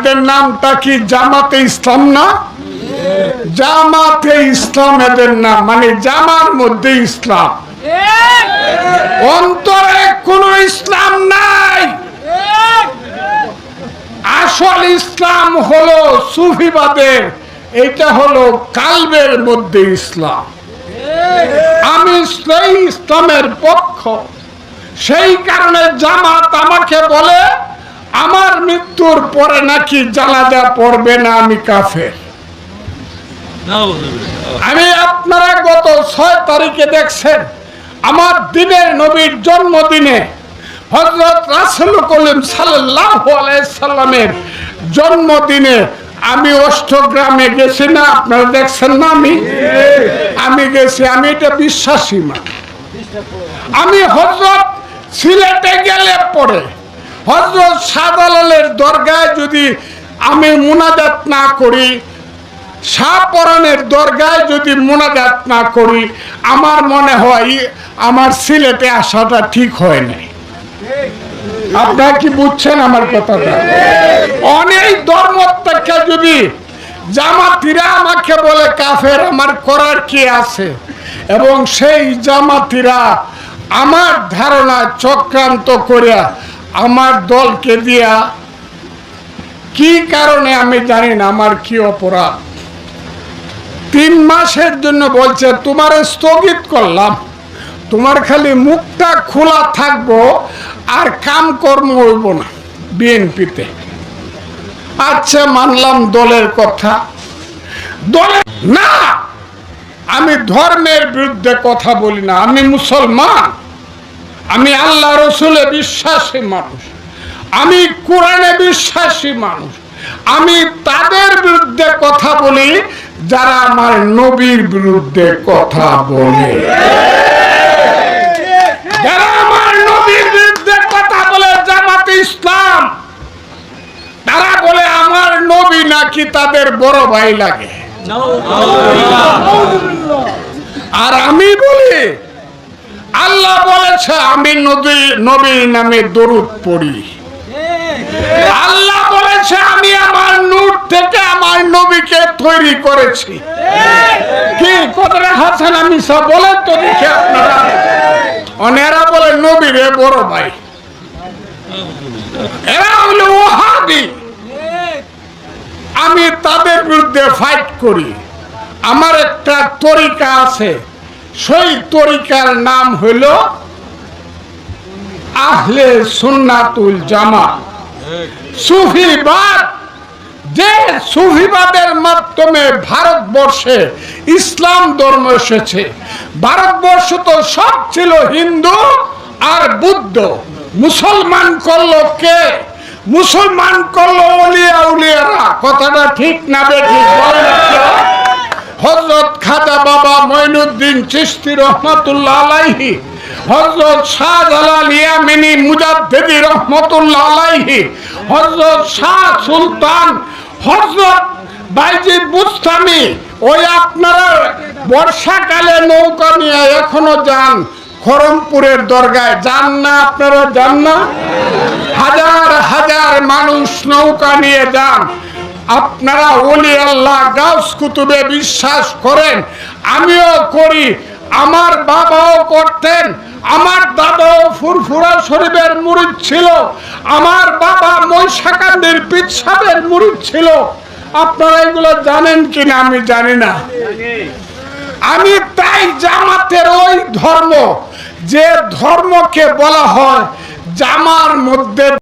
এদের নামটা কি জামাতে ইসলাম না? জামাতে ইসলাম এদের নাম, মানে জামার মধ্যে ইসলাম, অন্তরে কোনো ইসলাম নাই। আসল ইসলাম হলো সুফিবাদের, এটা হলো কালবের মধ্যে ইসলাম। আমি সেই ইসলামের পক্ষ, সেই কারণে জামাত আমাকে বলে আমার মৃত্যুর পরে নাকি জানাজা পড়বে না, আমি কাফের। আমি আপনারা গত 6 তারিখে দেখছেন আমার দিনের নবীর জন্মদিনে হযরত রাসূল করিম সাল্লাল্লাহু আলাইহি সাল্লামের জন্মদিনে আমি অষ্টগ্রামে গেছি না? আপনারা দেখছেন না? আমি গেছি, আমি এটা বিশ্বাসী না। আমি হযরত সিলেটে গেলে পরে হযরত শাহজালালের দরগায় যদি আমি মুনাজাত না করি, শাহপরানের দরগায় যদি মুনাজাত না করি, আমার মনে হয় আমার সিলেটে আসাটা ঠিক হয় নাই। আপনারা কি বুঝছেন আমার কথাটা? অনেক ধর্ম থেকে যদি জামাতিরা আমাকে বলে কাফের, আমার করার কি আছে? এবং সেই জামাতিরা আমার ধারণা চক্রান্ত করিয়া আমার দলকে দিয়া, কি কারণে আমি জানি না, আমার কি অপরাধ, 3 মাসের জন্য বলছে তোমারে স্থগিত করলাম, তোমার খালি মুখটা খোলা থাকবো আর কাম কর্ম হইব না বিএনপিতে। আচ্ছা, মানলাম দলের কথা। দলের না, আমি ধর্মের বিরুদ্ধে কথা বলি না, আমি মুসলমান, আমি আল্লাহ রসুলে বিশ্বাসী মানুষ, আমি কোরআনে বিশ্বাসী মানুষ। আমি তাদের বিরুদ্ধে কথা বলি যারা আমার নবীর বিরুদ্ধে কথা বলে। যারা আমার নবীর বিরুদ্ধে কথা বলে জামাতে ইসলাম, তারা বলে আমার নবী নাকি তাদের বড় ভাই লাগে। আর আমি বলি আল্লাহ বলেছে আমি নবীর নামে দরুদ পড়ি। আল্লাহ বলেছে আমি আমার নূর থেকে আমার নবীকে তৈরি করেছি। কি কথাটা হাসান আমি সব বলেন তো দেখে আপনারা। অনেরা বলে নবীরে বড় ভাই, এরা হলো ওহাবি। আমি তাদের বিরুদ্ধে ফাইট করি। আমার একটা তরিকা আছে, সেই তরিকার নাম হইল আহলে সুন্নাতুল জামাত, সুফিবাদ। যে সুফিবাদের মাধ্যমে ভারতবর্ষে ইসলাম ধর্ম এসেছে। ভারতবর্ষ তো সব ছিল হিন্দু আর বুদ্ধ। মুসলমান করলো কে? মুসলমান করলো ওলিয়া উলিয়ারা। কথাটা ঠিক না বেঠিক বলেন? হযরত খাজা বাবা মঈনুদ্দিন চিশতি রহমাতুল্লাহ আলাইহি, হযরত শাহজালাল ইয়ামিনী মুজাদ্দিদি রহমাতুল্লাহ আলাইহি, হযরত শাহ সুলতান, হযরত বাইজিদ বুস্তামি। ওই আপনারা বর্ষাকালে নৌকা নিয়ে এখনো যান খরমপুরের দরগায়, যান না? আপনারা যান না? হাজার হাজার মানুষ নৌকা নিয়ে যান। আপনারা ওলি আল্লাহ গাউস কুতুবে বিশ্বাস করেন, আমিও করি, আমার বাবাও করতেন, আমার দাদাও ফুরফুরা শরীফের মুরিদ ছিল, আমার বাবা মহিষাকান্দির পীর সাহেবের মুরিদ ছিল। আপনারা এগুলো জানেন কিনা আমি জানি না। আমি তাই জামাতের ওই ধর্ম, যে ধর্মকে বলা হয় জামার মধ্যে